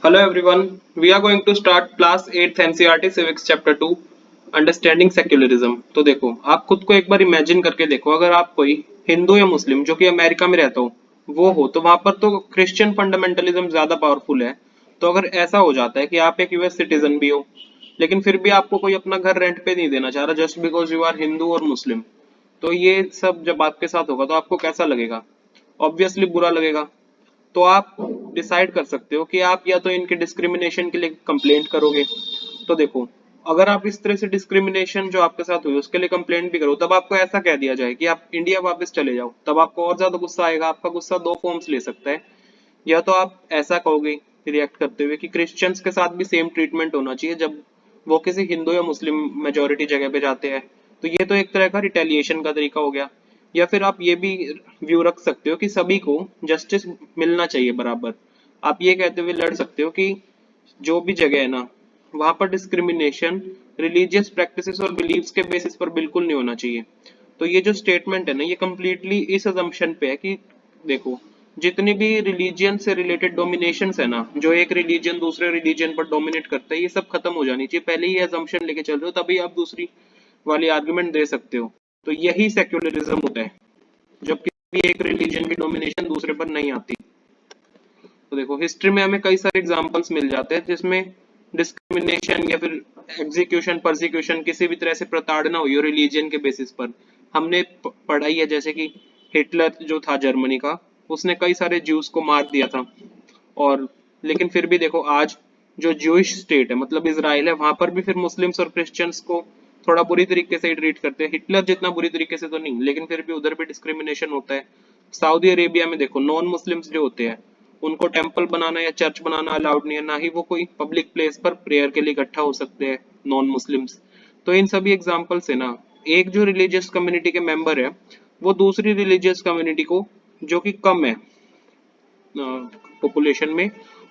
Hello everyone, we are going to start class 8th NCERT Civics chapter 2 understanding secularism. तो देखो, आप खुद को एक बार इमेजिन करके देखो, अगर आप कोई हिंदू या मुस्लिम जो कि अमेरिका में रहता हो वो हो, तो वहां पर तो क्रिश्चियन फंडामेंटलिज्म ज्यादा पावरफुल है। तो अगर ऐसा हो जाता है कि आप एक यूएस सिटीजन भी हो लेकिन फिर भी आपको कोई अपना घर रेंट पे नहीं देना चाह रहा just because you are Hindu और मुस्लिम, तो ये सब जब आपके साथ होगा तो आपको कैसा लगेगा? ऑब्वियसली बुरा लगेगा। तो आप डिसाइड कर सकते हो कि आप या तो इनके डिस्क्रिमिनेशन के लिए कंप्लेंट करोगे। तो देखो, अगर आप इस तरह से डिस्क्रिमिनेशन जो आपके साथ हुई उसके लिए कंप्लेंट भी करो, तब आपको ऐसा कह दिया जाए कि आप इंडिया वापस चले जाओ, तब आपको और ज्यादा गुस्सा आएगा। आपका गुस्सा दो फॉर्म्स ले सकता है। या तो आप ऐसा कहोगे रिएक्ट करते हुए कि क्रिश्चियंस के साथ भी सेम ट्रीटमेंट होना चाहिए जब वो किसी हिंदू या मुस्लिम मेजोरिटी जगह पे जाते हैं। तो ये तो एक तरह का रिटेलिएशन का तरीका हो गया। या फिर आप ये भी व्यू रख सकते हो कि सभी को जस्टिस मिलना चाहिए बराबर। आप ये कहते हुए लड़ सकते हो कि जो भी जगह है ना, वहां पर डिस्क्रिमिनेशन रिलीजियस प्रैक्टिसेस और बिलीव्स के बेसिस पर बिल्कुल नहीं होना चाहिए। तो ये जो स्टेटमेंट है ना, ये कम्प्लीटली इस अजम्पशन पे है कि देखो, जितनी भी रिलीजियन से रिलेटेड डोमिनेशन है ना, जो एक रिलीजन दूसरे रिलीजन पर डोमिनेट करता है, ये सब खत्म हो जानी चाहिए। पहले ही अजम्पशन लेके चल रहे हो तभी आप दूसरी वाली आर्गुमेंट दे सकते हो। तो यही सेक्युलरिज्म होता है, जब किसी एक रिलीजन की डोमिनेशन दूसरे पर नहीं आती। तो देखो, हिस्ट्री में हमें कई सारे एग्जांपल्स मिल जाते हैं जिसमें डिस्क्रिमिनेशन या फिर एग्जीक्यूशन परसिक्यूशन किसी भी तरह से प्रताड़ना हुई हो रिलीजन के बेसिस पर। हमने पढ़ा ही है, जैसे कि हिटलर जो था जर्मनी का, उसने कई सारे ज्यूज को मार दिया था। और लेकिन फिर भी देखो, आज जो ज्यूइश स्टेट है मतलब इजराइल है, वहां पर भी फिर मुस्लिम्स और क्रिश्चियंस को थोड़ा बुरी तरीके से ट्रीट करते हैं। हिटलर जितना बुरी तरीके से तो नहीं, लेकिन फिर भी उधर भी डिस्क्रिमिनेशन होता है। सऊदी अरेबिया में देखो, नॉन मुस्लिम्स जो होते हैं उनको टेम्पल बनाना या चर्च बनाना अलाउड नहीं है, ना ही वो कोई पब्लिक प्लेस पर प्रेयर के लिए इकट्ठा हो सकते हैं नॉन मुस्लिम्स। तो इन सभी एग्जाम्पल से ना, एक जो रिलीजियस कम्युनिटी के मेंबर है वो दूसरी रिलीजियस कम्युनिटी को, जो कि कम है पॉपुलेशन में,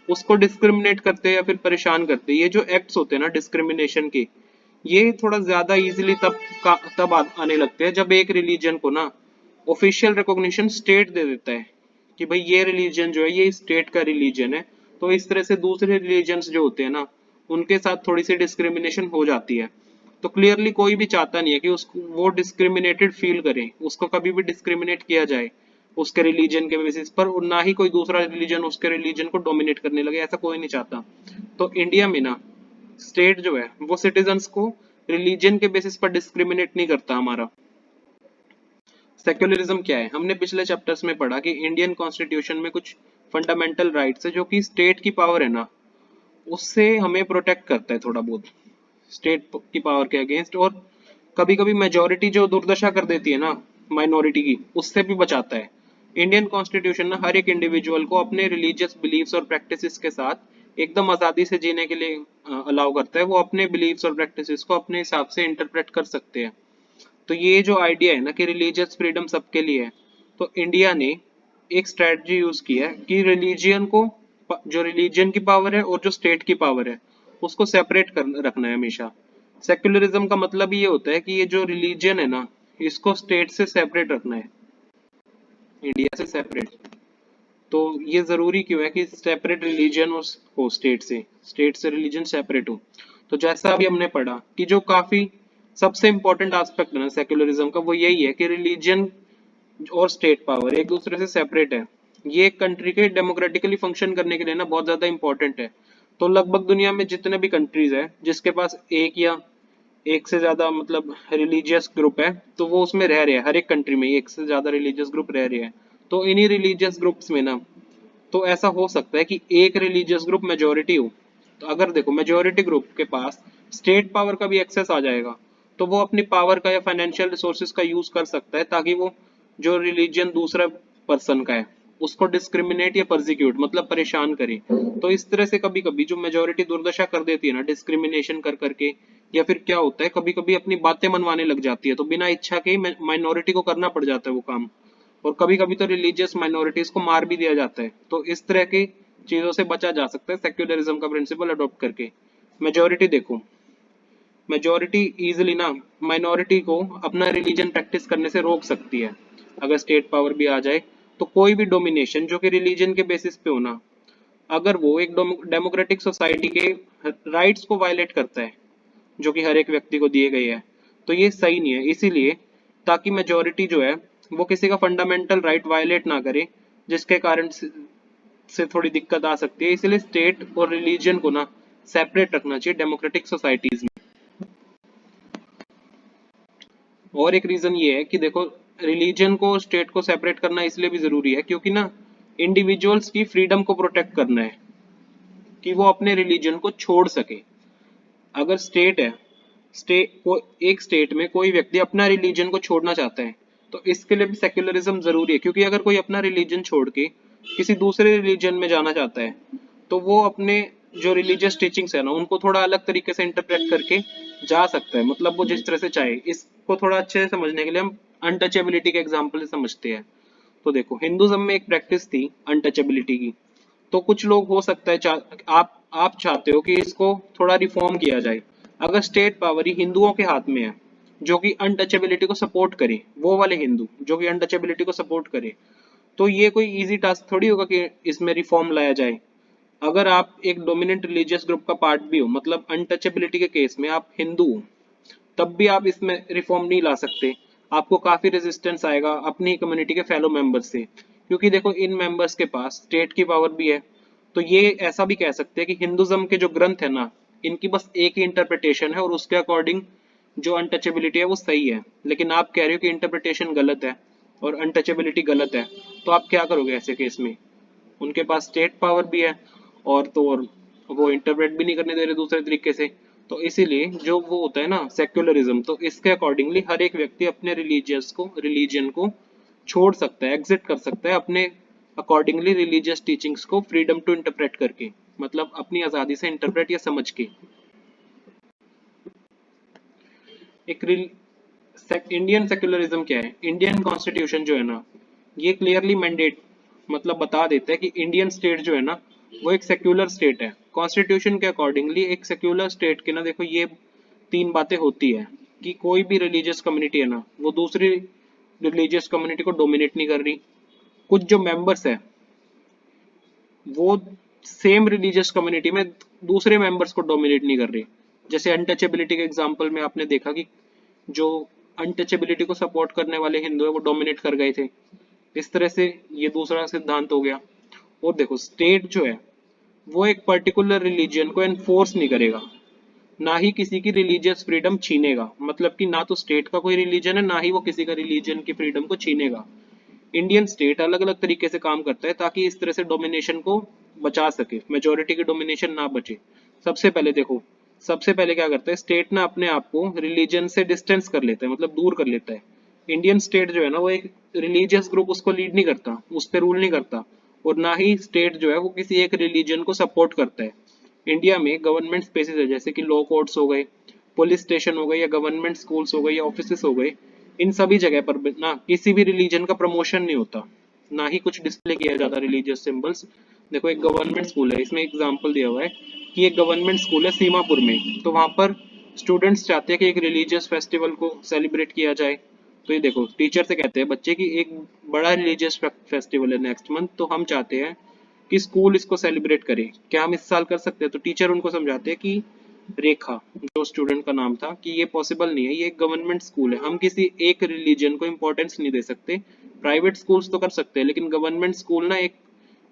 उसको डिस्क्रिमिनेट करते हैं या फिर परेशान करते हैं। ये जो एक्ट्स होते हैं ना डिस्क्रिमिनेशन के, ये थोड़ा ज्यादा इजीली तब आने लगते हैं जब एक रिलीजन को ना ऑफिशियल रिकॉग्निशन स्टेट दे देता है कि भाई ये रिलीजन जो है ये स्टेट का रिलीजन है। तो इस तरह से दूसरे रिलीजन्स जो होते हैं ना, उनके साथ थोड़ी सी डिस्क्रिमिनेशन हो जाती है। तो क्लियरली कोई भी चाहता नहीं है कि उसको वो डिस्क्रिमिनेटेड फील करे, उसको कभी भी डिस्क्रिमिनेट किया जाए उसके रिलीजन के बेसिस पर, और ना ही कोई दूसरा रिलीजन उसके रिलीजन को डोमिनेट करने लगे, ऐसा कोई नहीं चाहता। तो इंडिया में ना स्टेट जो है वो सिटीजन्स को रिलीजन के बेसिस पर डिस्क्रिमिनेट नहीं करता हमारा। सेक्युलरिज्म क्या है, हमने पिछले चैप्टर्स में पढ़ा कि इंडियन कॉन्स्टिट्यूशन में कुछ फंडामेंटल राइट्स है जो कि स्टेट की पावर है ना, उससे हमें प्रोटेक्ट करता है थोड़ा बहुत स्टेट की पावर के अगेंस्ट। और कभी कभी मेजोरिटी जो दुर्दशा कर देती है ना माइनॉरिटी की, उससे भी बचाता है। इंडियन कॉन्स्टिट्यूशन ना हर एक इंडिविजुअल को अपने रिलीजियस बिलीव्स और प्रैक्टिसेस के साथ एकदम आजादी से जीने के लिए अलाउ करता है। वो अपने बिलीव्स और प्रैक्टिसेस को अपने हिसाब से इंटरप्रेट कर सकते हैं। तो ये जो आइडिया है ना कि रिलीजियस फ्रीडम सबके लिए है, तो इंडिया ने एक स्ट्रेटजी यूज की है कि रिलीजियन को, जो रिलीजियन की पावर है और जो स्टेट की पावर है, उसको सेपरेट कर रखना है हमेशा। सेक्युलरिज्म का मतलब ये होता है कि ये जो रिलीजियन है ना, इसको स्टेट से सेपरेट रखना है, इंडिया से सेपरेट। तो ये जरूरी क्यों है कि सेपरेट रिलीजन हो स्टेट से रिलीजन सेपरेट हो? तो जैसा अभी हमने पढ़ा कि जो काफी सबसे इंपॉर्टेंट एस्पेक्ट है ना सेक्युलरिज्म का, वो यही है कि रिलीजन और स्टेट पावर एक दूसरे से सेपरेट है। ये एक कंट्री के डेमोक्रेटिकली फंक्शन करने के लिए ना बहुत ज्यादा इंपॉर्टेंट है। तो लगभग दुनिया में जितने भी कंट्रीज है जिसके पास एक या एक से ज्यादा मतलब रिलीजियस ग्रुप है, तो वो उसमें रह रहे हैं, हर एक कंट्री में एक से ज्यादा रिलीजियस ग्रुप रह रहे हैं। तो इन्हीं रिलीजियस ग्रुप्स में ना, तो ऐसा हो सकता है कि एक रिलीजियस ग्रुप मेजोरिटी हो। तो अगर देखो मेजोरिटी ग्रुप के पास स्टेट पावर का भी एक्सेस आ जाएगा, तो वो अपनी पावर का या फाइनेंशियल रिसोर्सेज का यूज कर सकता है ताकि वो जो रिलीजन दूसरा पर्सन का है उसको डिस्क्रिमिनेट या परसिक्यूट मतलब परेशान करे। तो इस तरह से कभी कभी जो मेजोरिटी दुर्दशा कर देती है ना डिस्क्रिमिनेशन कर करके, या फिर क्या होता है कभी कभी अपनी बातें मनवाने लग जाती है, तो बिना इच्छा के ही माइनॉरिटी को करना पड़ जाता है वो काम। और कभी कभी तो रिलीजियस माइनॉरिटीज को मार भी दिया जाता है। तो इस तरह की चीजों से बचा जा सकता है सेक्युलरिज्म का प्रिंसिपल अडॉप्ट करके। मेजोरिटी देखो, मेजोरिटी इजिली ना माइनॉरिटी को अपना रिलीजन प्रैक्टिस करने से रोक सकती है। अगर स्टेट पावर भी आ जाए तो कोई भी डोमिनेशन जो कि रिलीजन के बेसिस पे हो ना, अगर वो एक डेमोक्रेटिक सोसाइटी के राइट्स को वायलेट करता है जो कि हर एक व्यक्ति को दिए गए हैं, तो ये सही नहीं है। इसीलिए ताकि मेजोरिटी जो है वो किसी का फंडामेंटल राइट वायलेट ना करे, जिसके कारण से थोड़ी दिक्कत आ सकती है, इसलिए स्टेट और रिलीजन को ना सेपरेट रखना चाहिए डेमोक्रेटिक सोसाइटीज में। और एक रीजन ये है कि देखो, रिलीजन को स्टेट को सेपरेट करना इसलिए भी जरूरी है क्योंकि ना इंडिविजुअल्स की फ्रीडम को प्रोटेक्ट करना है कि वो अपने रिलीजन को छोड़ सके। अगर स्टेट है, एक स्टेट में कोई व्यक्ति अपना रिलीजन को छोड़ना चाहता है, तो इसके लिए भी सेक्युलरिज्म जरूरी है, क्योंकि अगर कोई अपना रिलीजन छोड़ के किसी दूसरे रिलीजन में जाना चाहता है, तो वो अपने जो रिलीजियस टीचिंग्स है ना उनको थोड़ा अलग तरीके से इंटरप्रेट करके जा सकता है, मतलब वो जिस तरह से चाहे। इसको थोड़ा अच्छे से समझने के लिए हम अनटचेबिलिटी के एग्जाम्पल से समझते हैं। तो देखो, हिंदुज्म में एक प्रैक्टिस थी अनटचेबिलिटी की। तो कुछ लोग हो सकता है आप चाहते हो कि इसको थोड़ा रिफॉर्म किया जाए। अगर स्टेट पावर ही हिंदुओं के हाथ में है जो कि अनटचेबिलिटी को सपोर्ट करे, वो वाले हिंदू जो कि अनटचेबिलिटी को सपोर्ट करे, तो ये कोई इजी टास्क थोड़ी होगा कि इसमें रिफॉर्म लाया जाए। अगर आप एक डोमिनेंट रिलीजियस ग्रुप का पार्ट भी हो, मतलब अनटचेबिलिटी के केस में आप हिंदू हो, तब भी आप इसमें रिफॉर्म नहीं ला सकते। आपको काफी रेजिस्टेंस आएगा अपनी कम्युनिटी के फेलो मेंबर्स से, क्योंकि देखो इन मेंबर्स के पास स्टेट की पावर भी है। तो ये ऐसा भी कह सकते हैं कि हिंदुज्म के जो ग्रंथ है ना, इनकी बस एक ही इंटरप्रिटेशन है और उसके अकॉर्डिंग जो अनटचेबिलिटी है वो सही है। लेकिन आप कह रहे हो कि इंटरप्रिटेशन गलत है और अनटचेबिलिटी गलत है, तो आप क्या करोगे ऐसे केस में? उनके पास स्टेट पावर भी है और तो और वो इंटरप्रेट भी नहीं करने दे रहे दूसरे तरीके से। तो इसीलिए जो वो होता है ना सेक्युलरिज्म, तो इसके अकॉर्डिंगली हर एक व्यक्ति अपने रिलीजन को छोड़ सकता है, एग्जिट कर सकता है अपने अकॉर्डिंगली रिलीजियस टीचिंग्स को फ्रीडम टू इंटरप्रेट करके, मतलब अपनी आजादी से इंटरप्रेट या समझ के। एक इंडियन सेक्युलरिज्म क्या है? इंडियन कॉन्स्टिट्यूशन जो है ना, ये क्लियरली मैंडेट मतलब बता देता है कि इंडियन स्टेट जो है ना वो एक सेक्युलर स्टेट है। कॉन्स्टिट्यूशन के अकॉर्डिंगली एक सेक्युलर स्टेट के ना देखो ये तीन बातें होती है कि कोई भी रिलीजियस कम्युनिटी है ना वो दूसरी रिलीजियस कम्युनिटी को डोमिनेट नहीं कर रही। कुछ जो मेंबर्स है वो सेम रिलीजियस कम्युनिटी में दूसरे मेंबर्स को डोमिनेट नहीं कर रही। जैसे अनटचेबिलिटी के एग्जांपल में आपने देखा कि जो अनटचेबिलिटी को सपोर्ट करने वाले हिंदू है वो डोमिनेट कर गए थे। इस तरह से ये दूसरा सिद्धांत हो गया। और देखो, स्टेट जो है वो एक पर्टिकुलर रिलीजन को एनफोर्स नहीं करेगा, ना ही किसी की रिलीजियस फ्रीडम छीनेगा। मतलब कि ना तो स्टेट का कोई रिलीजन है, ना ही वो किसी का रिलीजन की फ्रीडम को छीनेगा। इंडियन स्टेट अलग अलग तरीके से काम करता है ताकि इस तरह से डोमिनेशन को बचा सके, मेजोरिटी की डोमिनेशन ना बचे। सबसे पहले देखो, सबसे पहले क्या करता है स्टेट ना अपने आप को रिलीजन से डिस्टेंस कर लेता है, मतलब दूर कर लेता है। इंडियन स्टेट जो है ना वो एक रिलीजियस ग्रुप उसको लीड नहीं करता, उस पर रूल नहीं करता, और ना ही स्टेट जो है वो किसी एक रिलीजन को सपोर्ट करता है। इंडिया में गवर्नमेंट स्पेसिस है जैसे कि लॉ कोर्ट्स हो गए, पुलिस स्टेशन हो गए, या गवर्नमेंट स्कूल्स हो गए, या ऑफिस हो गए। इन सभी जगह पर ना किसी भी रिलीजन का प्रमोशन नहीं होता, ना ही कुछ डिस्प्ले किया जाता रिलीजियस सिंबल्स। देखो, एक गवर्नमेंट स्कूल है, इसमें एग्जाम्पल दिया हुआ है कि एक गवर्नमेंट स्कूल है सीमापुर में, तो वहाँ पर स्टूडेंट्स चाहते हैं कि एक रिलीजियस फेस्टिवल को सेलिब्रेट किया जाए। तो ये देखो, टीचर से कहते हैं बच्चे कि एक बड़ा रिलीजियस फेस्टिवल है नेक्स्ट मंथ, तो हम चाहते हैं कि स्कूल इसको सेलिब्रेट करे, क्या हम इस साल कर सकते हैं? तो टीचर उनको समझाते हैं कि रेखा, जो स्टूडेंट का नाम था, कि ये पॉसिबल नहीं है, ये एक गवर्नमेंट स्कूल है, हम किसी एक रिलीजन को इंपॉर्टेंस नहीं दे सकते। प्राइवेट स्कूल्स तो कर सकते हैं, लेकिन गवर्नमेंट स्कूल ना एक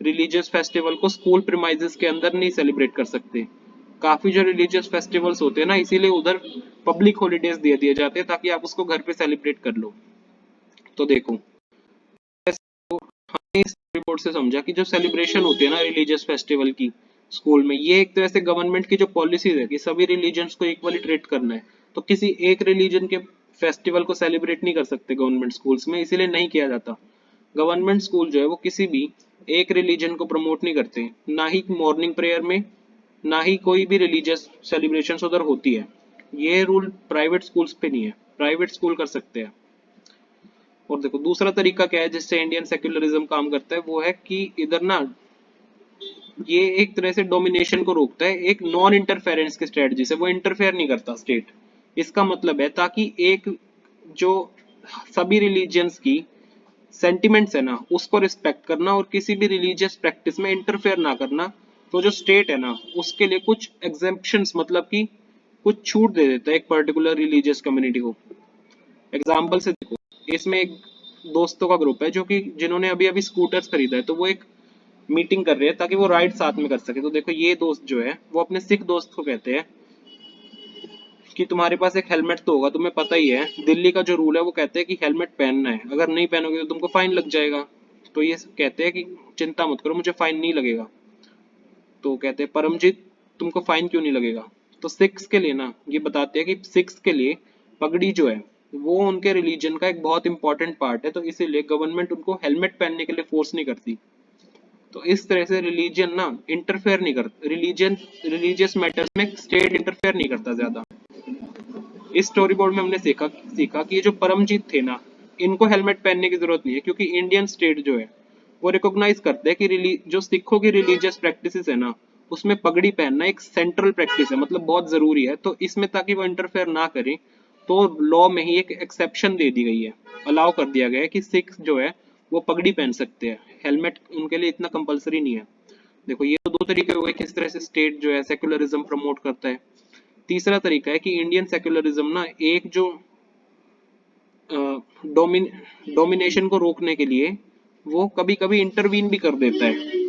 रिलीजियस फेस्टिवल को स्कूल प्रीमाइजेस के अंदर नहीं सेलिब्रेट कर सकते। काफी जो रिलीजियस फेस्टिवल्स होते हैं ना, इसीलिए उधर पब्लिक हॉलीडेज दे दिए जाते हैं ताकि आप उसको घर पे सेलिब्रेट कर लो। तो देखो, हमने इस रिपोर्ट से समझा कि जो सेलिब्रेशन होती है ना रिलीजियस फेस्टिवल की स्कूल में, ये एक तरह से गवर्नमेंट की जो पॉलिसीज है कि सभी रिलीजन्स को इक्वली ट्रीट करना है, तो किसी एक रिलीजन के फेस्टिवल को सेलिब्रेट नहीं कर सकते गवर्नमेंट स्कूल्स में, इसीलिए नहीं किया जाता। गवर्नमेंट स्कूल जो है वो किसी भी एक रिलीजन को प्रमोट नहीं करते, ना ही मॉर्निंग प्रेयर में, ना ही कोई भी रिलीजियस सेलिब्रेशन उधर होती है। ये रूल प्राइवेट स्कूल्स पे नहीं है, प्राइवेट स्कूल कर सकते हैं। और देखो, दूसरा तरीका क्या है जिससे इंडियन सेक्युलरिज्म काम करता है, वो है कि इधर ना ये एक तरह से डोमिनेशन को रोकता है एक नॉन इंटरफेरेंस की स्ट्रेटजी से, वो इंटरफेयर नहीं करता स्टेट। इसका मतलब है ताकि एक जो सभी रिलीजियंस की सेंटिमेंट्स है ना उसको रिस्पेक्ट करना और किसी भी रिलीजियस प्रैक्टिस में इंटरफेयर ना करना, तो जो स्टेट है ना उसके लिए कुछ एग्जेम्पशंस मतलब कि कुछ छूट दे देता है एक पर्टिकुलर रिलीजियस कम्युनिटी को। एग्जाम्पल से देखो, इसमें एक दोस्तों का ग्रुप है जो कि जिन्होंने अभी अभी स्कूटर्स खरीदा है, तो वो एक मीटिंग कर रहे हैं ताकि वो राइड साथ में कर सके। तो देखो ये दोस्त जो है वो अपने सिख दोस्त को कहते हैं कि तुम्हारे पास एक हेलमेट तो होगा, तुम्हें पता ही है दिल्ली का जो रूल है वो कहते हैं कि हेलमेट पहनना है, अगर नहीं पहनोगे तो तुमको फाइन लग जाएगा। तो ये कहते हैं कि चिंता मत करो, मुझे फाइन नहीं लगेगा। तो कहते हैं परमजीत तुमको फाइन क्यों नहीं लगेगा? तो सिक्स के लिए ना ये बताते हैं कि सिक्स के लिए पगड़ी जो है वो उनके रिलीजन का एक बहुत इंपॉर्टेंट पार्ट है, तो इसीलिए गवर्नमेंट उनको हेलमेट पहनने के लिए फोर्स नहीं करती। तो इस तरह से रिलीजन ना इंटरफेयर नहीं करता, रिलीजन रिलीजियस मैटर्स में स्टेट इंटरफेयर नहीं करता ज्यादा। इस स्टोरी बोर्ड में हमने सीखा सीखा कि ये जो परमजीत थे ना, इनको हेलमेट पहनने की जरूरत नहीं है, क्योंकि इंडियन स्टेट जो है वो रिकॉग्नाइज करते हैं कि जो सिखों की रिलीजियस प्रैक्टिसेस है ना उसमें पगड़ी पहनना एक सेंट्रल प्रैक्टिस है, मतलब बहुत जरूरी है। तो इसमें ताकि वो इंटरफेयर ना करें तो लॉ में ही एक एक्सेप्शन दे दी गई है, अलाउ कर दिया गया है कि सिख जो है वो पगड़ी पहन सकते हैं, हेलमेट उनके लिए इतना कंपलसरी नहीं है। देखो ये तो दो तरीके हो गए किस तरह से स्टेट जो है सेक्युलरिज्म प्रमोट करता है। तीसरा तरीका है कि इंडियन सेक्युलरिज्म ना एक जो डोमिन डोमिनेशन को रोकने के लिए वो कभी कभी इंटरवीन भी कर देता है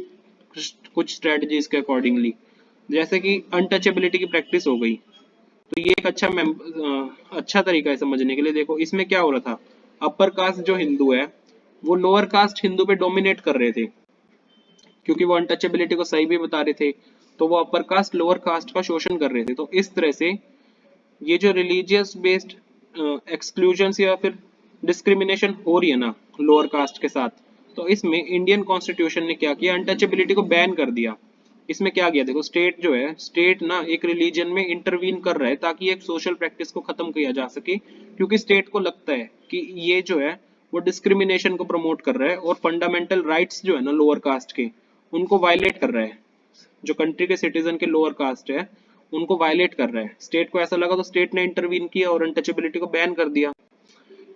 कुछ स्ट्रेटजीज के अकॉर्डिंगली, जैसे कि अनटचेबिलिटी की प्रैक्टिस हो गई। तो ये एक अच्छा तरीका है समझने के लिए। देखो इसमें क्या हो रहा था, अपर कास्ट जो हिंदू है वो लोअर कास्ट हिंदू पे डोमिनेट कर रहे थे, क्योंकि वो अनटचेबिलिटी को सही भी बता रहे थे, तो वो अपर कास्ट लोअर कास्ट का शोषण कर रहे थे। तो इस तरह से ये जो रिलीजियस बेस्ड एक्सक्लूजन या फिर डिस्क्रिमिनेशन हो रही है ना लोअर कास्ट के साथ, तो इसमें इंडियन कॉन्स्टिट्यूशन ने क्या किया, अनटचेबिलिटी को बैन कर दिया। इसमें क्या किया, देखो स्टेट जो है स्टेट ना एक रिलीजन में इंटरवीन कर रहा है ताकि एक सोशल प्रैक्टिस को खत्म किया जा सके, क्योंकि स्टेट को लगता है कि ये जो है वो डिस्क्रिमिनेशन को प्रमोट कर रहा है और फंडामेंटल राइट्स जो है ना लोअर कास्ट के उनको वायलेट कर रहा है। जो कंट्री के सिटीजन के लोअर कास्ट है उनको वायलेट कर रहा है। स्टेट को ऐसा लगा तो स्टेट ने इंटरवीन किया और अनटचेबिलिटी को बैन कर दिया।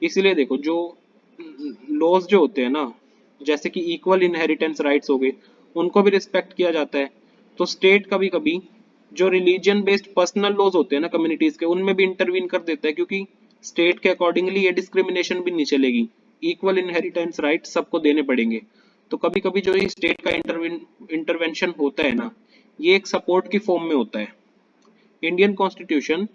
इसीलिए देखो जो लॉज जो होते हैं ना, जैसे कि इक्वल इनहेरिटेंस राइट्स हो गए, उनको भी रिस्पेक्ट किया जाता है। तो स्टेट कभी कभी जो रिलीजन बेस्ड पर्सनल लॉज होते हैं ना कम्युनिटीज के, उनमें भी इंटरवीन कर देता है, क्योंकि स्टेट के अकॉर्डिंगली ये डिस्क्रिमिनेशन भी नहीं चलेगी, इक्वल इनहेरिटेंस राइट सबको देने पड़ेंगे। तो कभी कभी जो ये स्टेट का इंटरवेंशन होता है ना, ये एक सपोर्ट की फॉर्म में होता है। इंडियन कॉन्स्टिट्यूशन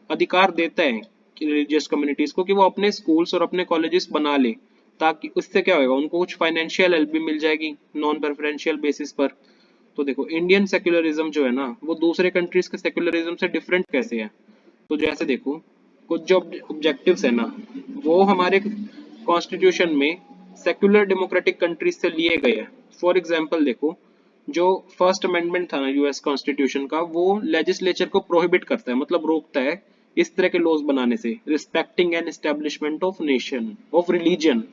अधिकार देता है कि रिलीजियस कम्युनिटीज को कि वो अपने स्कूल्स और अपने कॉलेजेस बना ले, ताकि उससे क्या होगा, उनको कुछ फाइनेंशियल हेल्प भी मिल जाएगी नॉन प्रेफरेंशियल बेसिस पर। तो देखो इंडियन सेक्युलरिज्म जो है ना वो दूसरे कंट्रीज के सेक्युलरिज्म से डिफरेंट कैसे है। तो जैसे देखो कुछ जो ऑब्जेक्टिव्स है ना वो हमारे कॉन्स्टिट्यूशन में सेक्युलर डेमोक्रेटिक कंट्रीज से लिए गए हैं। फॉर एग्जांपल देखो जो फर्स्ट अमेंडमेंट था ना यूएस कॉन्स्टिट्यूशन का, वो लेजिस्लेचर को प्रोहिबिट करता है, मतलब रोकता है इस तरह के लॉज बनाने से, respecting and establishment of nation of religion,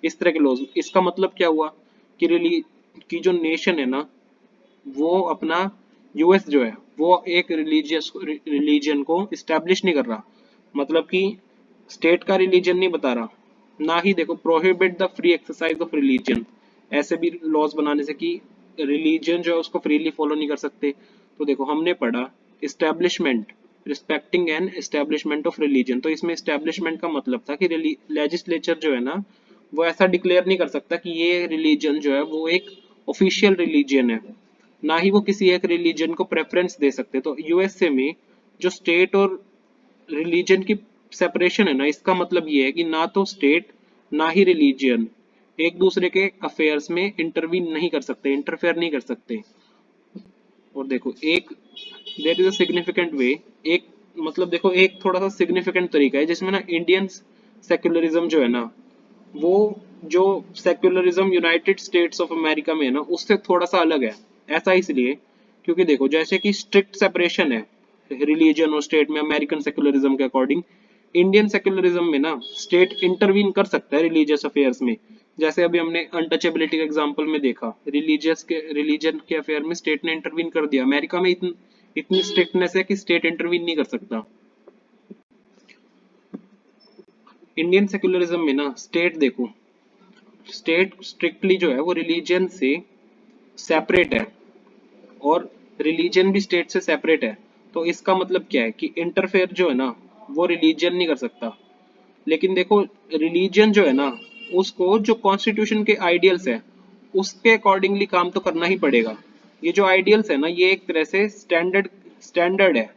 इस तरह के लॉज। इसका मतलब क्या हुआ कि की जो नेशन है ना वो अपना यूएस जो है वो एक रिलीजन को इस्टेब्लिश नहीं कर रहा, मतलब कि स्टेट का रिलीजन नहीं बता रहा। ना ही देखो prohibit the free exercise of religion, ऐसे भी लॉज बनाने से कि रिलीजन जो है उसको फ्रीली फॉलो नहीं कर सकते। तो देखो हमने पढ़ा establishment, respecting and establishment of religion, तो इसमें एस्टेब्लिशमेंट का मतलब था कि लेजिस्लेचर जो है ना वो ऐसा डिक्लेयर नहीं कर सकता कि ये रिलीजन जो है वो एक ऑफिशियल रिलीजन है, ना ही वो किसी एक रिलीजन को प्रेफरेंस दे सकते। तो यूएसए में जो स्टेट और रिलीजन की सेपरेशन है ना, इसका मतलब ये है कि ना तो स्टेट ना ही रिलीजन एक दूसरे के अफेयर्स में इंटरवीन नहीं कर सकते, इंटरफेयर नहीं कर सकते। और देखो एक देयर इज अ सिग्निफिकेंट वे, एक मतलब देखो एक थोड़ा सा सिग्निफिकेंट तरीका है जिसमें ना इंडियन सेक्युलरिज्म जो है ना वो जो secularism United states of America में है ना उससे थोड़ा सा अलग है। ऐसा इसलिए क्योंकि देखो जैसे कि स्ट्रिक्ट सेपरेशन है रिलीजन और स्टेट में अमेरिकन सेक्युलरिज्म के अकॉर्डिंग, इंडियन सेक्युलरिज्म में ना स्टेट इंटरवीन कर सकता है रिलीजियस अफेयर्स में। जैसे अभी हमने अनटचेबिलिटी के एग्जांपल में देखा, रिलीजन के अफेयर में स्टेट ने इंटरवीन कर दिया। अमेरिका में इतनी स्ट्रिक्टनेस है कि स्टेट इंटरवीन नहीं कर सकता। इंडियन सेक्युलरिज्म में ना स्टेट देखो स्टेट स्ट्रिक्टली जो है वो रिलीजन से सेपरेट है, और रिलीजन भी स्टेट से सेपरेट है। तो इसका मतलब क्या है कि इंटरफेयर जो है ना वो रिलीजन नहीं कर सकता। लेकिन देखो रिलीजन जो है ना उसको जो कॉन्स्टिट्यूशन के आइडियल्स है उसके अकॉर्डिंगली काम तो करना ही पड़ेगा। ये जो आइडियल्स है ना ये एक तरह से स्टैंडर्ड है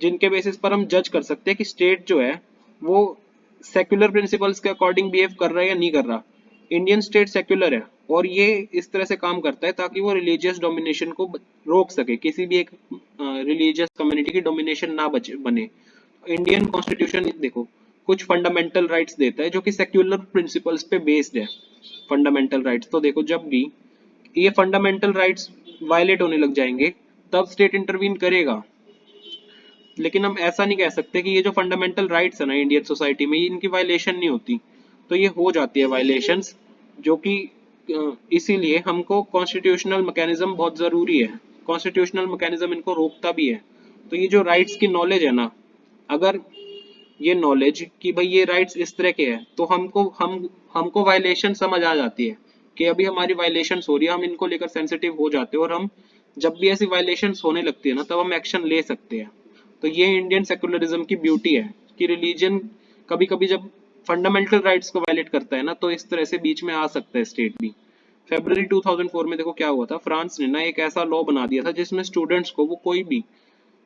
जिनके बेसिस पर हम जज कर सकते हैं कि स्टेट जो है वो सेक्युलर प्रिंसिपल्स के अकॉर्डिंग बिहेव कर रहा है या नहीं कर रहा। इंडियन स्टेट सेक्युलर है और ये इस तरह से काम करता है ताकि वो रिलीजियस डोमिनेशन को रोक सके, किसी भी एक रिलीजियस कम्युनिटी की डोमिनेशन ना बने। इंडियन कॉन्स्टिट्यूशन देखो कुछ फंडामेंटल राइट्स देता है जो कि सेक्युलर प्रिंसिपल्स पे बेस्ड है। फंडामेंटल राइट्स तो देखो जब भी ये फंडामेंटल राइट्स वायलेट होने लग जाएंगे तब स्टेट इंटरवीन करेगा। लेकिन हम ऐसा नहीं कह सकते कि ये जो फंडामेंटल राइट्स है ना इंडियन सोसाइटी में इनकी वायलेशन नहीं होती। तो ये हो जाती है वायलेशंस, जो कि इसीलिए हमको कॉन्स्टिट्यूशनल मैकेनिज्म बहुत जरूरी है। कॉन्स्टिट्यूशनल मैकेनिज्म इनको रोकता भी है। तो ये जो राइट्स की नॉलेज है ना, अगर ये नॉलेज कि भाई ये राइट्स इस तरह के हैं तो हमको वायलेशन समझ आ जाती है कि अभी हमारी वायलेशंस हो रही है, हम इनको लेकर सेंसिटिव हो जाते हैं और हम जब भी ऐसी वायलेशंस होने लगती है ना तब हम एक्शन ले सकते हैं। तो ये इंडियन सेक्युलरिज्म की ब्यूटी है कि रिलीजन कभी कभी जब फंडामेंटल राइट्स को वायलेट करता है ना तो इस तरह से बीच में आ सकता है स्टेट भी। फरवरी 2004 में देखो क्या हुआ था, फ्रांस ने ना एक ऐसा लॉ बना दिया था जिसमें स्टूडेंट्स को वो कोई भी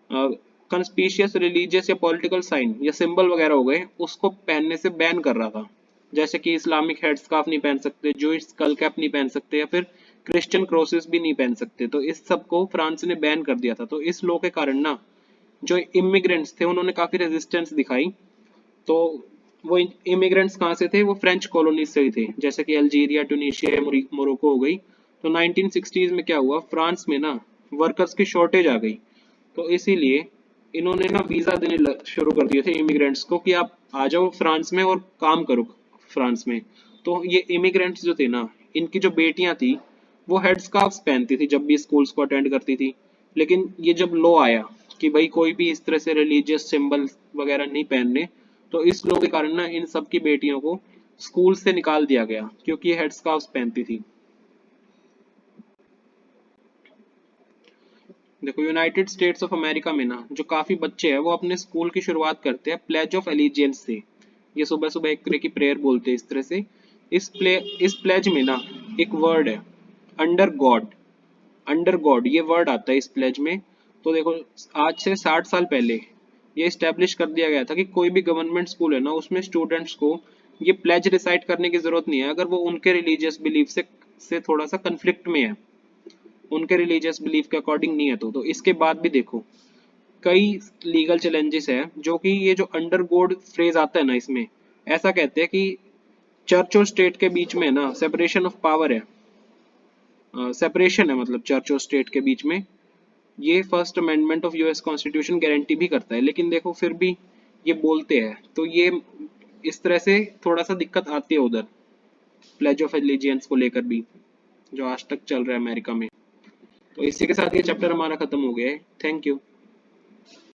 कंस्पिशियस रिलीजियस या पॉलिटिकल साइन या सिंबल वगैरह हो गए उसको पहनने से बैन कर रहा था। जैसे कि इस्लामिक हेड स्कार्फ नहीं पहन सकते, जूइश स्कल कैप नहीं पहन सकते या फिर क्रिश्चियन क्रॉसेस भी नहीं पहन सकते। तो इस सब को फ्रांस ने बैन कर दिया था। तो इस लॉ के कारण ना जो इमिग्रेंट्स थे उन्होंने काफी रेजिस्टेंस दिखाई। तो वो इमिग्रेंट्स कहाँ से थे, वो फ्रेंच कॉलोनीज से ही थे, जैसे कि अल्जीरिया, ट्यूनीशिया, मोरक्को हो गई। तो 1960s में क्या हुआ, फ्रांस में ना वर्कर्स की शॉर्टेज आ गई। तो इसीलिए इन्होंने ना वीजा देने शुरू कर दिए थे इमिग्रेंट्स को कि आप आ जाओ फ्रांस में और काम करो फ्रांस में। तो ये इमिग्रेंट्स जो थे ना इनकी जो बेटियां थी वो हेड स्कार्फ पहनती थी जब भी स्कूल्स को अटेंड करती थी। लेकिन ये जब लॉ आया कि भाई कोई भी इस तरह से रिलीजियस सिंबल वगैरह नहीं पहनने, तो इस लॉ के कारण ना इन सब की बेटियों को स्कूल से निकाल दिया गया क्योंकि ये हेड स्कार्फ पहनती थी। देखो यूनाइटेड स्टेट्स ऑफ अमेरिका में ना जो काफी बच्चे हैं वो अपने स्कूल की शुरुआत करते हैं प्लेज ऑफ एलिजियंस से। ये सुबह सुबह एक तरह की प्रेयर बोलते हैं इस तरह से। इस प्लेज में ना एक वर्ड है, अंडर गॉड। अंडर गॉड ये वर्ड आता है इस प्लेज में। तो देखो आज से 60 साल पहले ये स्टैब्लिश कर दिया गया था कि कोई भी गवर्नमेंट स्कूल है ना उसमें स्टूडेंट्स को ये प्लेज रिसाइट करने की जरूरत नहीं है अगर वो उनके रिलीजियस बिलीफ से थोड़ा सा कंफ्लिक्ट में है, उनके रिलीजियस बिलीफ के अकॉर्डिंग नहीं है। तो इसके बाद भी देखो कई लीगल चैलेंजेस है जो कि ये जो अंडर गॉड फ्रेज आता है ना इसमें ऐसा कहते हैं कि चर्च और स्टेट के बीच में ना सेपरेशन ऑफ पावर है, सेपरेशन है मतलब चर्च और स्टेट के बीच में। ये first amendment of US constitution guarantee भी करता है। लेकिन देखो फिर भी ये बोलते हैं तो ये इस तरह से थोड़ा सा दिक्कत आती है उधर प्लेज ऑफ एलिजियंस को लेकर भी, जो आज तक चल रहा है अमेरिका में। तो इसी के साथ ये चैप्टर हमारा खत्म हो गया है। Thank you.